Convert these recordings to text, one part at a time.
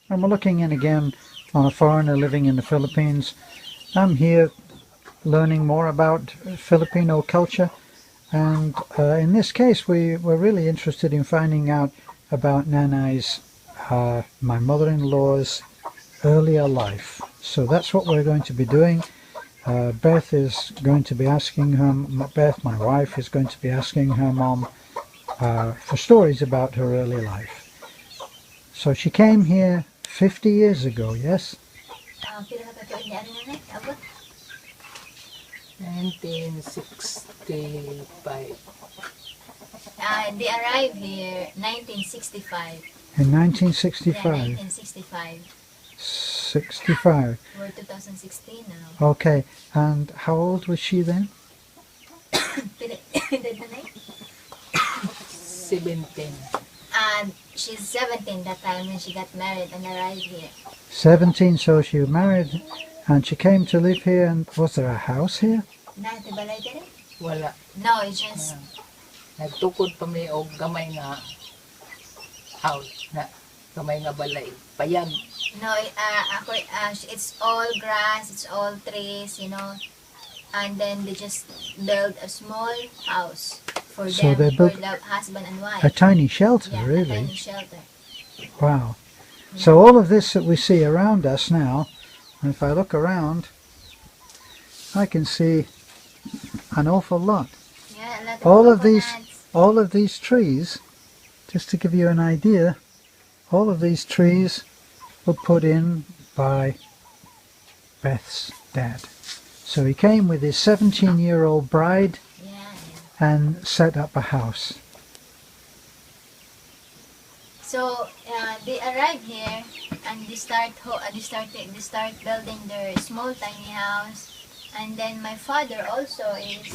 and we're looking in again on a foreigner living in the Philippines. I'm here learning more about Filipino culture, and in this case we were really interested in finding out about Nanay's, my mother-in-law's earlier life. So that's what we're going to be doing. Beth is going to be asking her, Beth, my wife, is going to be asking her mom for stories about her early life. So she came here 50 years ago, yes? Pila ka katuig ni ano na abot? 1965. They arrived here 1965. In Yeah, 1965. 1965. 65. We're 2016 now. Okay, and how old was she then? Pila edad na na eh? 17. And she's 17 that time when she got married and arrived here. 17, so she was married and she came to live here. And was there a house here? Dati balay ka rin? Wala. No, it's just, Nagtukod pa mi og gamay nga house na gamay nga balay. Payag. no, it's all grass, it's all trees, you know. And then they just build a small house for So them, they for built the husband and wife. a tiny shelter, Yeah, a really. tiny shelter. Wow. So all of this that we see around us now, and if I look around, I can see an awful lot. Yeah, a lot of coconuts. All of these trees, just to give you an idea, all of these trees were put in by Beth's dad. So he came with his 17-year-old bride Yeah, yeah. and set up a house. So they arrive here and they start building their small tiny house. And then my father also is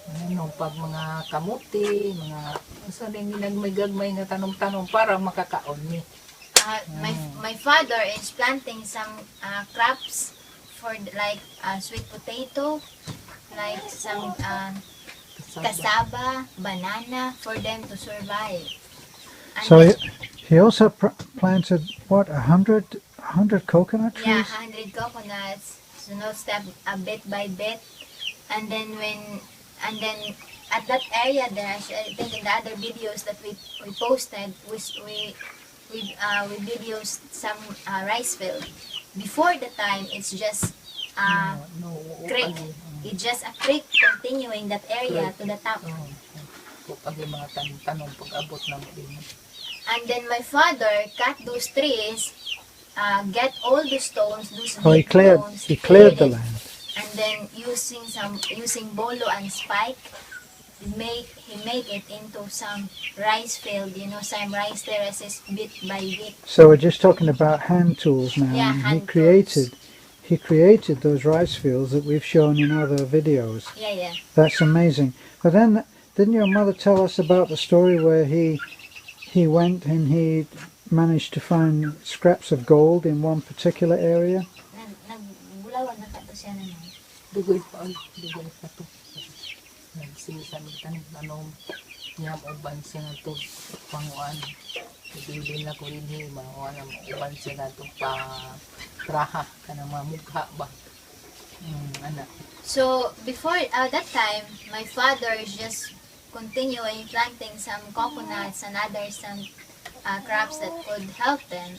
Ano pag mga kamuti, mga asa din ginagmay-gagmay nga tanom-tanom para makakaon ni. my father is planting some crops for like sweet potato, like some cassava, banana for them to survive. And So then- he also planted, what, 100 coconut yeah, trees? 100 coconuts. So no step bit by bit, and then at that area there, I think in the other videos that we posted, we videos some rice field. Before the time, it's just No, creek. It's just a creek continuing that area to the top. Pag mga tanom-tanom pag abot na mo din. And then my father cut those trees, get all the stones, those Oh, he big cleared the it, land. and then using bolo and spike, he make it into some rice field, you know, some rice terraces bit by bit. So we're just talking about hand tools now. Yeah, and hand he created those rice fields that we've shown in other videos. Yeah, yeah. That's amazing. But then, didn't your mother tell us about the story where he went and he managed to find scraps of gold in one particular area? Nagbulawan na kato siya na nun. Dugoy pa to. Nagsisa ng tanom niya uban siya na to panguan. Ibili na ko rin mga uban siya na to pa traha kana mga mukha ba. Anak. So before that time, my father is just continuing planting some coconuts and other some crops that could help them,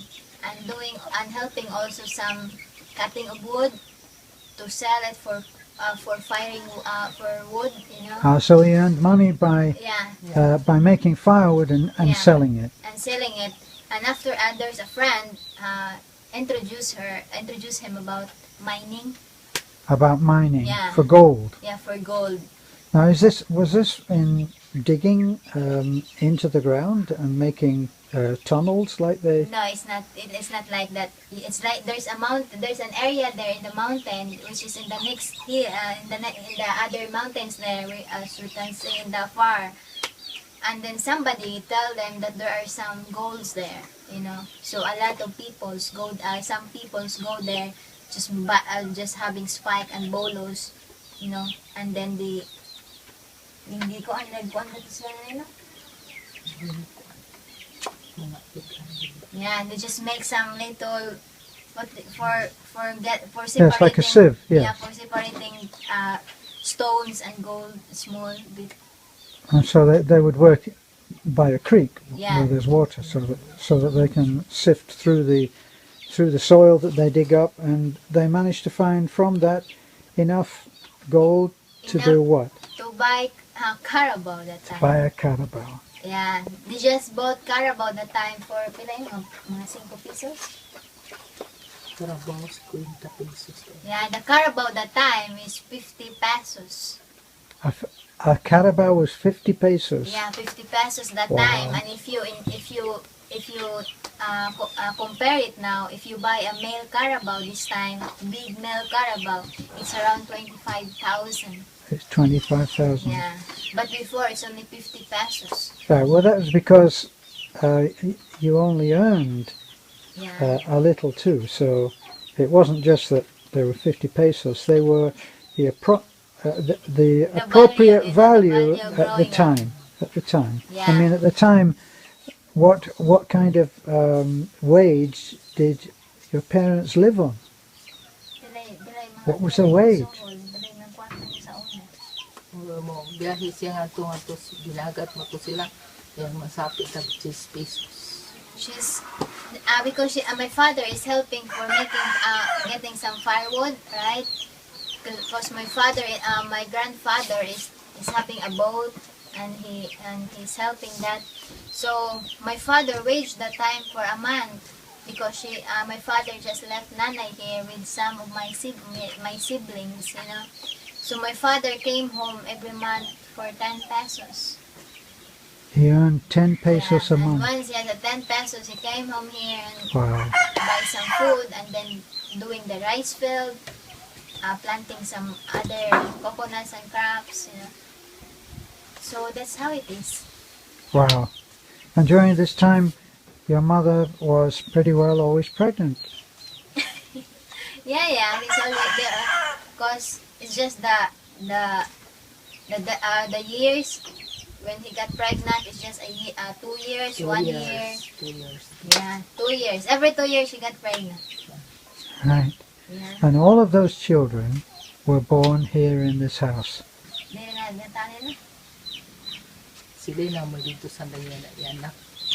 and helping also some cutting of wood to sell it for firing for wood, you know. So he earned money by Yeah, making firewood and Yeah. selling it. and selling it. And after there's a friend introduced him about mining. About mining Yeah. for gold. Yeah, for gold. Now, was this in digging into the ground and making tunnels like they? No, it's not. It's not like that. It's like there's an area there in the mountain, which is in the next hill, in the other mountains there, as we can see in the far. And then somebody tell them that there are some golds there, you know. So a lot of some peoples go there, just having spike and bolos, you know. And then hindi ko ang nagkuhan na sila na, Mga Yeah, they just make some little for Yeah, it's like a separating. sieve. Yeah. Yeah, for separating stones and gold, small bit. And so they would work by a creek Yeah. where there's water, so that they can sift through the soil that they dig up, and they manage to find from that enough gold to do what? To buy Carabao that time. Buy a Carabao. Yeah, they just bought Carabao that time for pila yun, mga 5 pesos. Carabao, 50 pesos. Yeah, the Carabao that time is 50 pesos. A Carabao was 50 pesos. Yeah, 50 pesos that Wow. time. And if you compare it now, if you buy a male Carabao this time, big male Carabao, it's around 25,000. It's 25,000. Yeah, but before it's only 50 pesos. Right, well, that was because you only earned Yeah. a little too. So it wasn't just that they were 50 pesos; they were the appropriate value value at the growing time. At the time, I Yeah. mean, at the time, what kind of wage did your parents live on? What was the wage? Mo biyahe siya nga to ginagat mo to sila. Yang masapit tag 6 pesos. She's because my father is helping for making getting some firewood, right? Because my father, my grandfather is having a boat, and he's helping that. So my father waged that time for a month because my father just left Nanay here with some of my siblings, you know. So my father came home every month for 10 pesos. He earned 10 pesos Yeah, a and month. once he had the 10 pesos, he came home here and Wow. buy some food, and then doing the rice field, planting some other coconuts and crops, you know. So that's how it is. Wow. And during this time, your mother was pretty well always pregnant. Yeah, he's always there, cause it's just the years when he got pregnant. It's just 2 years, 1 year. 2 years. Yeah, 2 years. Every 2 years she got pregnant. Right. Yeah. And all of those children were born here in this house. Sila na mo dito sa anak.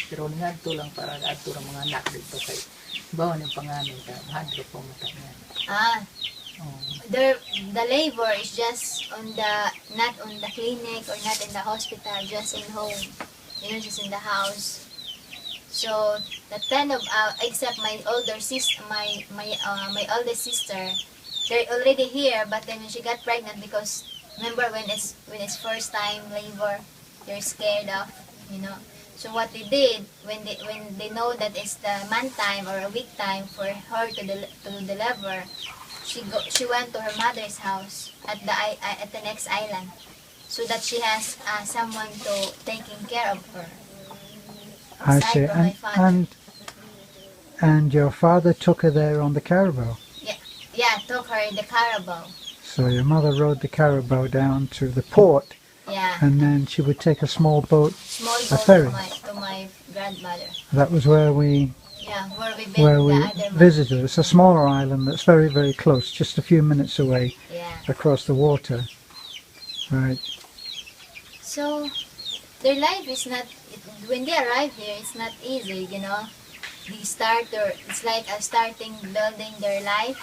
Pero nga to lang para ato ang mga anak dito kay bawa ng panganay ka mahadlo po mata niya. The labor is just not on the clinic or not in the hospital, just in home, you know, just in the house. So the 10 of except my older sister, my oldest sister, they're already here. But then when she got pregnant, because remember when it's first time labor, they're scared of, you know. So what they did when they know that it's the month time or a week time for her to deliver, she went to her mother's house at the next island, so that she has someone to taking care of her. I Aside see. from my father. And your father took her there on the Carabao. Yeah, took her in the Carabao. So your mother rode the Carabao down to the port, Yeah, and then she would take a small boat. small A boat ferry. to my grandmother. That was where we Yeah, where we other month. visited. It's a smaller island that's very, very close, just a few minutes away Yeah. across the water. Right. So their life is not, when they arrive here, it's not easy, you know. It's like starting building their life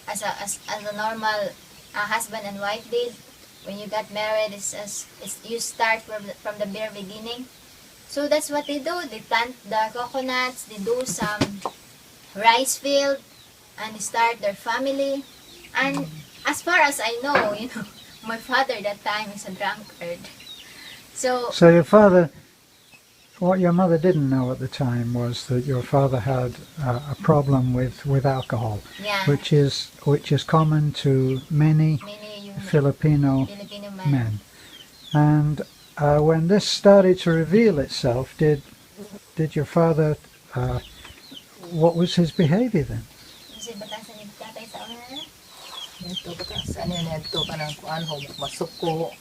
as a normal husband and wife did. When you got married, you start from the very beginning. So that's what they do. They plant the coconuts, they do some rice field, and they start their family. And as far as I know, you know, my father that time is a drunkard. So So your father, what your mother didn't know at the time was that your father had a problem with alcohol, yeah, which is common to many Filipino Filipino men. And when this started to reveal itself, did your father, what was his behavior then? Kasi batasan ni tatay sa una. Ito batasan niya ito kanang kuan ho masuko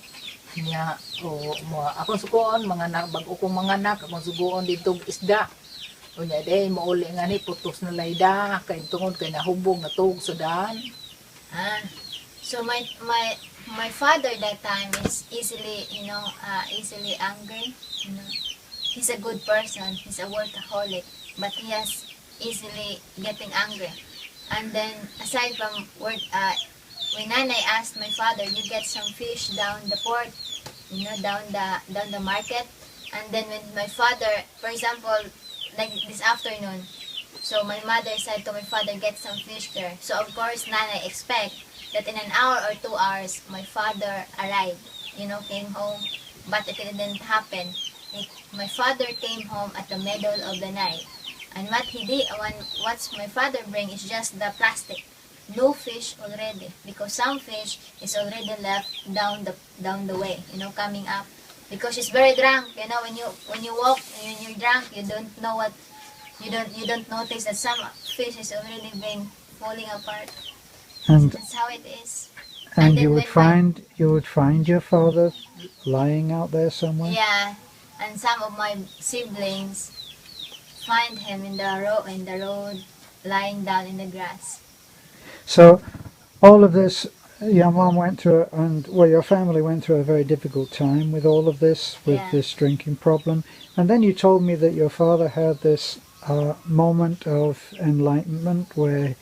niya o mo akong sukuon mga anak bag-o kong mga anak akong suguon dito isda Unya day mauli nga ni putos na layda kay tungod kay nahubog na tug sa daan. So my father that time is easily, easily angry. He's a good person. He's a workaholic, but he has easily getting angry. And then aside from work, when Nanay asked my father, "You get some fish down the port, down the market." And then when my father, for example, like this afternoon, so my mother said to my father, "Get some fish there." So of course, Nanay expect that in an hour or 2 hours, my father arrived, came home. But it didn't happen. My father came home at the middle of the night. And what he did, what my father bring is just the plastic. No fish already. Because some fish is already left down the way, coming up. Because she's very drunk, when you walk and you're drunk, you don't know what, you don't notice that some fish is already been falling apart. And So that's how it is. and then you would when find your father lying out there somewhere? Yeah, and some of my siblings find him in the road, lying down in the grass. So all of this, your mom went through, and your family went through a very difficult time with all of this, with Yeah. this drinking problem. And then you told me that your father had this moment of enlightenment where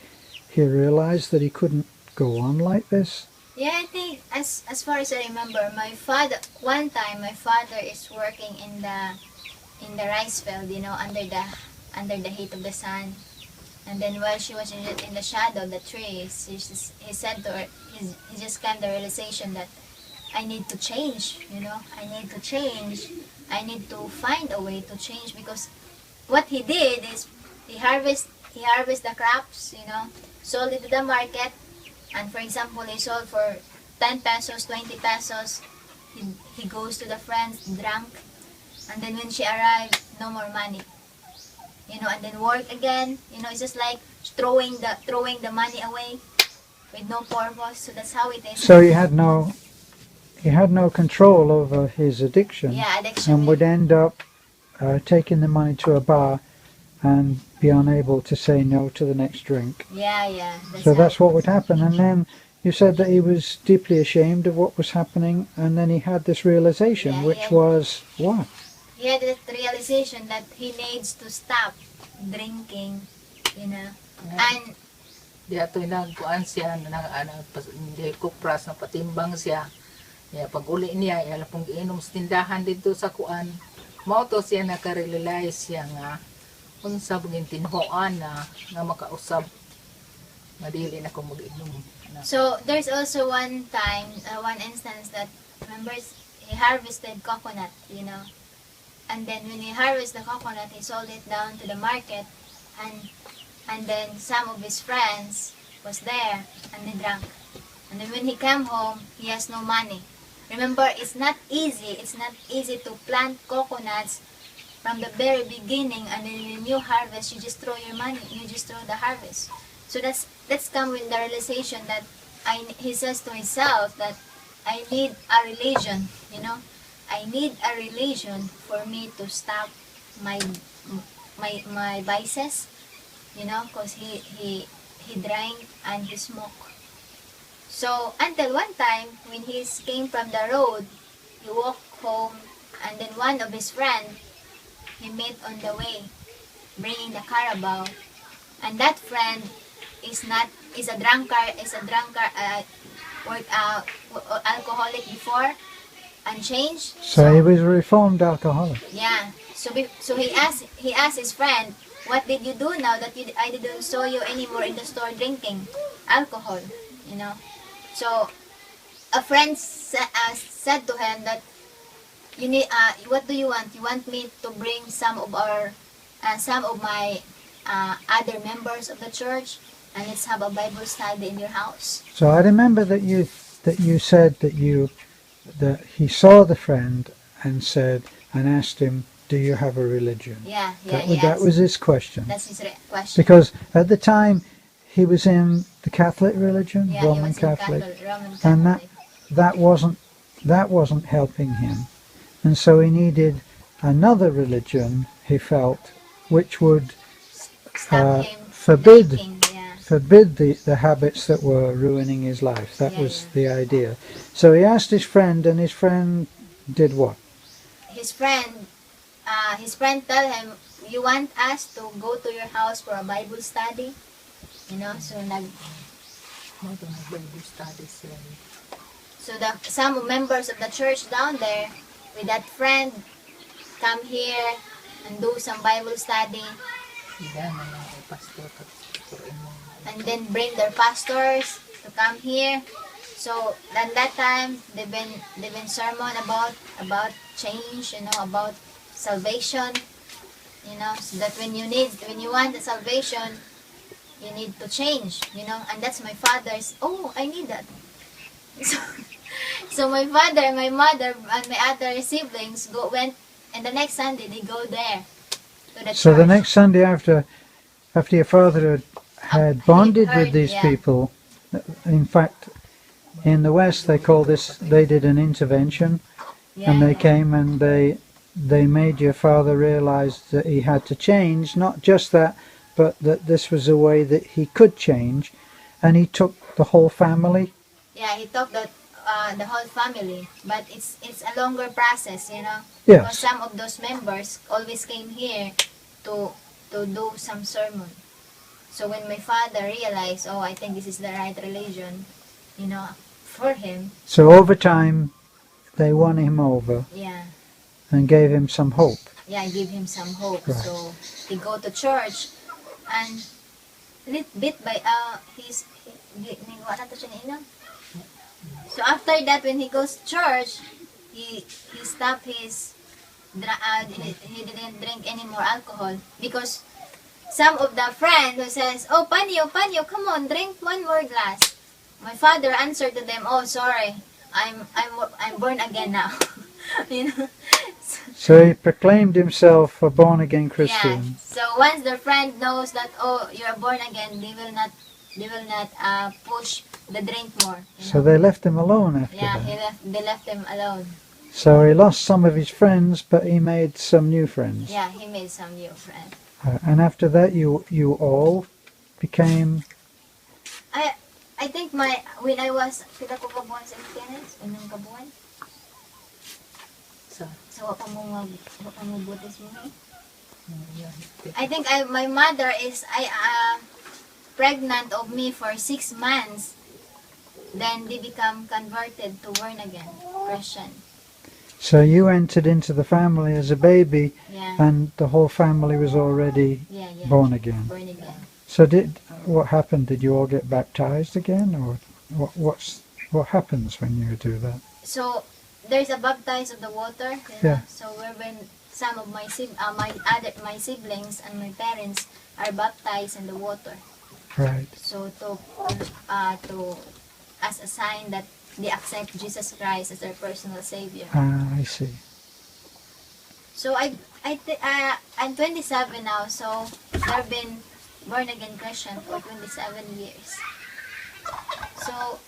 he realized that he couldn't go on like this. Yeah, I think as far as I remember, one time my father is working in the rice field, under the heat of the sun. And then while she was in the shadow of the trees, he said to her, he just came to the realization that I need to change, I need to change. I need to find a way to change, because what he did is he harvest the crops, sold it to the market, and for example, he sold for 10 pesos, 20 pesos. He goes to the friends, drunk, and then when she arrived, no more money. And then work again. It's just like throwing the money away with no purpose. So that's how it is. So he had no control over his addiction, Yeah, addiction. and would end up taking the money to a bar and be unable to say no to the next drink. Yeah. So that's what would happen. And then you said that he was deeply ashamed of what was happening, and then he had this realization, Yeah, which yeah. was what? He had that realization that he needs to stop drinking, and Di ato nagkuan siya hindi kupras na patimbang siya. Pag uli niya, pong giinom sa tindahan dito sa kuan. Mao to siya nakarealize siya nga unsa bugin tinhoan na nga makausab. Madili na ko mag-inom. so there's also one time, one instance that, remember, he harvested coconut, and then when he harvested the coconut, he sold it down to the market, and then some of his friends was there, and they drank. And then when he came home, he has no money. Remember, it's not easy to plant coconuts from the very beginning, and then when you harvest, you just throw your money, you just throw the harvest. So that's come with the realization that he says to himself that I need a religion, I need a religion for me to stop my vices, because he drank and he smoked. So until one time when he came from the road, he walked home, and then one of his friends he met on the way, bringing the carabao, and that friend is a drunkard, alcoholic before, and changed. So he was a reformed alcoholic. Yeah. So he asked his friend, "What did you do now that I didn't saw you anymore in the store drinking alcohol?" So a friend said to him that you need. What do you want? You want me to bring some of my other members of the church, and let's have a Bible study in your house. So I remember that you said that he saw the friend and asked him, "Do you have a religion?" Yeah. That was his question. That's his question. Because at the time he was in the Catholic religion, Yeah, Roman he was in Catholic, Roman Catholic. and that wasn't helping him, and so he needed another religion. He felt which would Stop him forbid drinking. Yeah. forbid the habits that were ruining his life. That Yeah, was the idea. So he asked his friend, and his friend did what? His friend tell him, you want us to go to your house for a Bible study? You know, so Bible studies yan. so some members of the church down there with that friend come here and do some Bible study, Ida na lang kay pastor tuturuin mo. and then bring their pastors to come here. So at that time they've been sermon about change, you know, about salvation, you know, so that when you want the salvation, you need to change, you know, and that's my father's. Oh, I need that. So my father, my mother, and my other siblings went, and the next Sunday they go there to the So church. the next Sunday after your father had bonded with these yeah. people, in fact, in the West they call this, they did an intervention, Yeah. and they came and they made your father realize that he had to change, not just that, but that this was a way that he could change, and he took the whole family. Yeah, he took the whole family, but it's a longer process, you know. Yes. Because some of those members always came here to do some sermon. So when my father realized, oh, I think this is the right religion, you know, for him, So over time, they won him over yeah, and gave him some hope. yeah, give him some hope. Right. So he go to church, and bit by so after that, when he goes to church, he stopped his he didn't drink any more alcohol, because some of the friend who says, oh, Panyo, come on, drink one more glass. My father answered to them, oh, sorry, I'm born again now. You know. So he proclaimed himself a born-again Yeah. Christian. So once the friend knows that, oh, you're born again, they will not push the drink more. You So know? they left him alone after Yeah, that. they left him alone. So he lost some of his friends, but he made some new friends. Yeah, he made some new friends. And after that, you all became. I think when I was pila ko ka buwan sa Pilipinas, unang kabuan. Sa So wa pa mo butis mo eh. yan. I think my mother is pregnant of me for 6 months. Then they become converted to born again Christian. So you entered into the family as a baby, Yeah. and the whole family was already Yeah. born again. Born again. So what happened? Did you all get baptized again, or what happens when you do that? So there's a baptize of the water. You know? Yeah. So when some of my siblings and my parents are baptized in the water. Right. So to as a sign that they accept Jesus Christ as their personal savior. I see. So I'm 27 now. So I've been born again Christian for 27 years. So,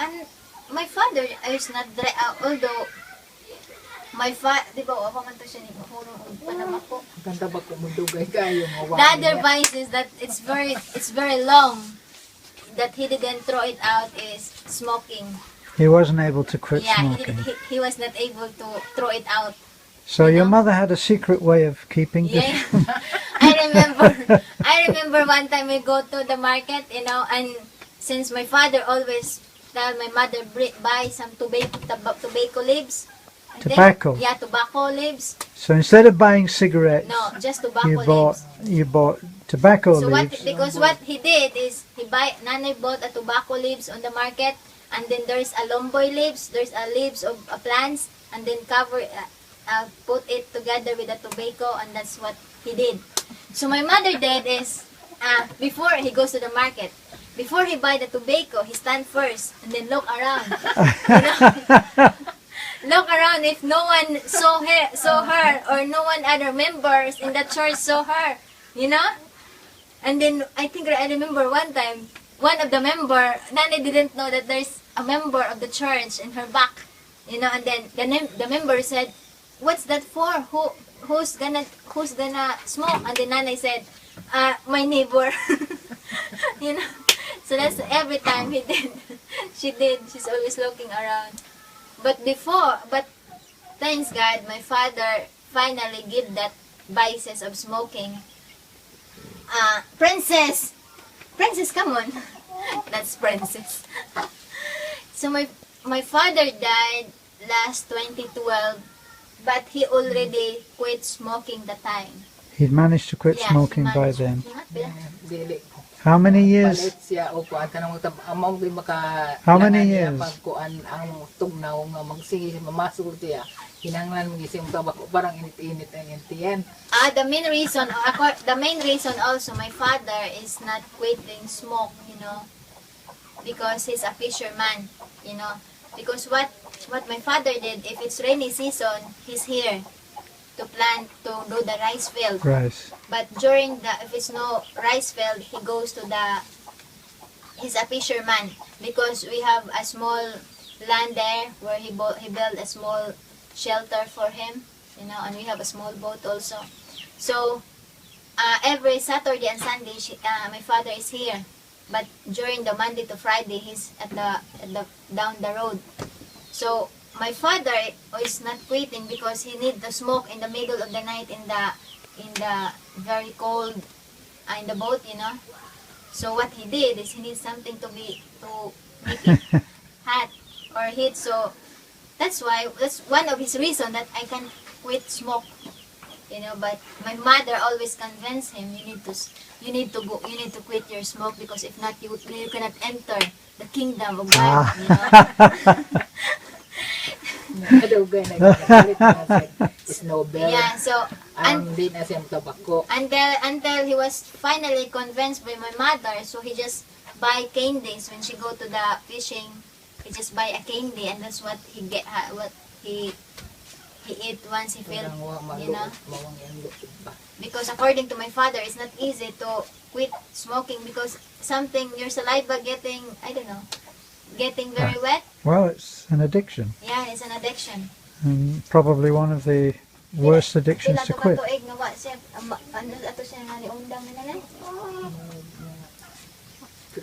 and my father is not although my father, di ba, ako man to siya ni Mahurong o Panama po. Ganda ba kung mundugay kayo nga The other vice is that it's very long. That he didn't throw it out is smoking. He wasn't able to quit Yeah, smoking. he was not able to throw it out. So you your know? mother had a secret way of keeping this. Yeah. I remember one time we go to the market, you know, and since my father always tell my mother buy some tobacco leaves. I think. Tobacco? Yeah, tobacco leaves. So instead of buying cigarettes, No, just tobacco leaves. you bought tobacco So leaves. because what he did is Nanay bought a tobacco leaves on the market, and then there's a lomboy leaves, there's a leaves of plants, and then put it together with the tobacco, and that's what he did. So my mother did is before he goes to the market, before he buy the tobacco, he stand first and then look around. You know? Look around if no one saw her or no one other members in the church saw her, you know. And then I remember one time, one of the member, Nanay didn't know that there's a member of the church in her back, you know. And then the member said, what's that for? Who's gonna smoke? And the nanay said, my neighbor. You know. So that's every time he did. She did. She's always looking around. But thanks God, my father finally give that vices of smoking. Princess, come on. That's Princess. So my father died last 2012, but he already quit smoking the time. He'd managed to quit Yeah, smoking he by managed. then. Dili. How many years? Palit siya o kuan kanang among di maka How many langan niya years? pagkuan ang tugnaw nga magsige mamasok siya. Hinanglan mo gising tabako parang init-init ang intiyan. The main reason also my father is not quitting smoke, you know, because he's a fisherman, you know. Because what my father did, if it's rainy season, he's here to plant, to do the rice field. Rice. But if it's no rice field, he goes to he's a fisherman, because we have a small land there where he built a small shelter for him, you know, and we have a small boat also. So every Saturday and Sunday, my father is here. But during the Monday to Friday, he's at the down the road. So my father is not quitting because he need to smoke in the middle of the night in the very cold in the boat, you know. So what he did is he needs something to make it hot or heat. So that's one of his reason that I can quit smoke, you know. But my mother always convinced him, you need to quit your smoke, because if not, you cannot enter the kingdom of God, you know. Yeah, so until he was finally convinced by my mother, so he just buy candies when she go to the fishing. He just buy a candy, and that's what he eat once he feel, you know. Because according to my father, it's not easy to quit smoking, because your saliva getting, I don't know, getting very wet. Well, it's an addiction. Yeah, it's an addiction. And probably one of the worst addictions to quit. 3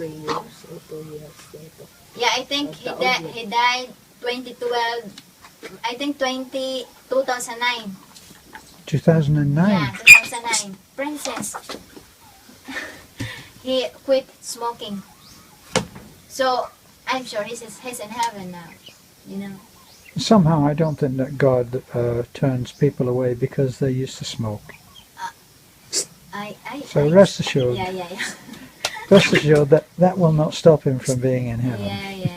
years or 2 years. Yeah, I think he died 2012. I think 2009. 2009. Yeah, 2009. Princess. He quit smoking. So I'm sure he's in heaven now, you know. Somehow I don't think that God turns people away because they used to smoke. So rest assured. Yeah. Rest assured that will not stop him from being in heaven. Yeah.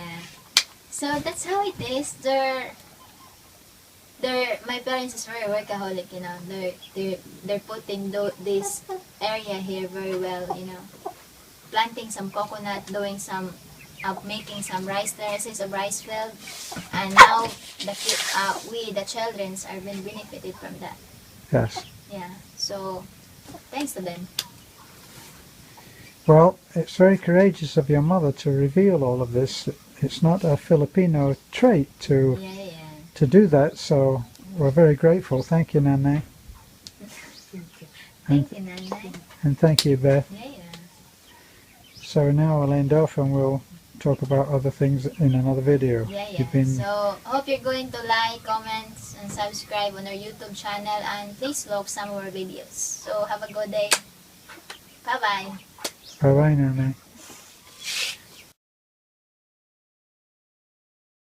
So that's how it is. My parents is very workaholic, you know. They're putting this area here very well, you know. Planting some coconut, doing some making some rice terraces of rice field, and now the children are being benefited from that. Yes. Yeah. So thanks to them. Well, it's very courageous of your mother to reveal all of this. It's not a Filipino trait to do that, so we're very grateful. Thank you, Nanay. Thank you, Nanay. And thank you, Beth. Yeah. So now I'll end off and we'll talk about other things in another video. Yeah. So hope you're going to like, comment, and subscribe on our YouTube channel, and please look some more videos. So have a good day. Bye-bye. Bye-bye, Nanay.